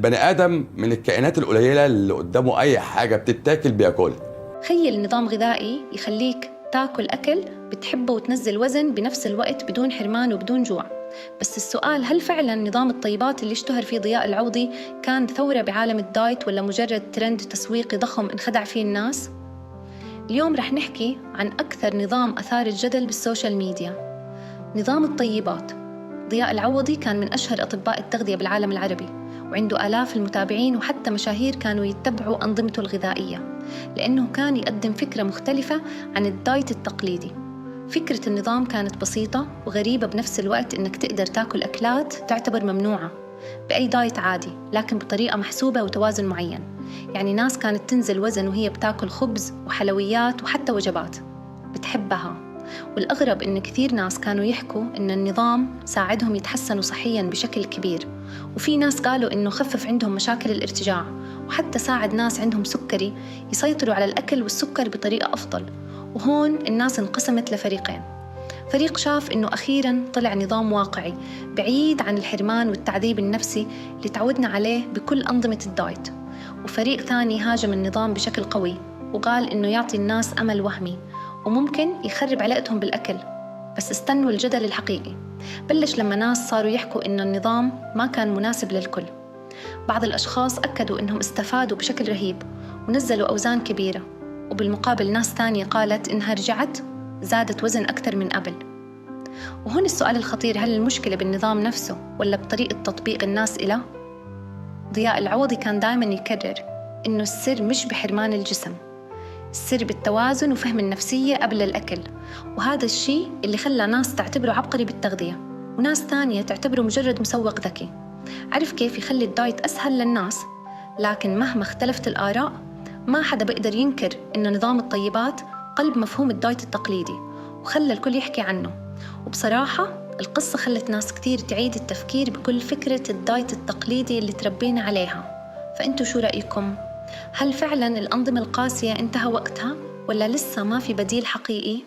بني آدم من الكائنات القليلة اللي قدامه أي حاجة بتتاكل بياكلها. تخيل نظام غذائي يخليك تاكل أكل بتحبه وتنزل وزن بنفس الوقت بدون حرمان وبدون جوع. بس السؤال، هل فعلا نظام الطيبات اللي اشتهر فيه ضياء العوضي كان ثورة بعالم الدايت ولا مجرد ترند تسويقي ضخم انخدع فيه الناس؟ اليوم رح نحكي عن أكثر نظام أثار الجدل بالسوشيال ميديا، نظام الطيبات. ضياء العوضي كان من أشهر أطباء التغذية بالعالم العربي، وعنده آلاف المتابعين وحتى مشاهير كانوا يتبعوا أنظمته الغذائية لأنه كان يقدم فكرة مختلفة عن الدايت التقليدي. فكرة النظام كانت بسيطة وغريبة بنفس الوقت، إنك تقدر تاكل أكلات تعتبر ممنوعة بأي دايت عادي، لكن بطريقة محسوبة وتوازن معين. يعني ناس كانت تنزل وزن وهي بتاكل خبز وحلويات وحتى وجبات بتحبها. والأغرب إن كثير ناس كانوا يحكوا إن النظام ساعدهم يتحسنوا صحياً بشكل كبير، وفي ناس قالوا إنه خفف عندهم مشاكل الارتجاع، وحتى ساعد ناس عندهم سكري يسيطروا على الأكل والسكر بطريقة أفضل. وهون الناس انقسمت لفريقين: فريق شاف إنه أخيراً طلع نظام واقعي بعيد عن الحرمان والتعذيب النفسي اللي تعودنا عليه بكل أنظمة الدايت، وفريق ثاني هاجم النظام بشكل قوي وقال إنه يعطي الناس أمل وهمي وممكن يخرب علاقتهم بالأكل. بس استنوا الجدل الحقيقي بلش لما ناس صاروا يحكوا إن النظام ما كان مناسب للكل. بعض الأشخاص أكدوا إنهم استفادوا بشكل رهيب ونزلوا أوزان كبيرة، وبالمقابل ناس تانية قالت إنها رجعت زادت وزن أكثر من قبل. وهون السؤال الخطير: هل المشكلة بالنظام نفسه ولا بطريقة تطبيق الناس إله؟ ضياء العوضي كان دائما يكرر إنه السر مش بحرمان الجسم، السر بالتوازن وفهم النفسية قبل الأكل. وهذا الشيء اللي خلى ناس تعتبره عبقري بالتغذية وناس تانية تعتبره مجرد مسوق ذكي. عرف كيف يخلي الدايت أسهل للناس، لكن مهما اختلفت الآراء ما حدا بيقدر ينكر إن نظام الطيبات قلب مفهوم الدايت التقليدي وخلى الكل يحكي عنه. وبصراحة القصة خلت ناس كتير تعيد التفكير بكل فكرة الدايت التقليدي اللي تربينا عليها. فأنتوا شو رأيكم؟ هل فعلاً الأنظمة القاسية انتهى وقتها ولا لسه ما في بديل حقيقي؟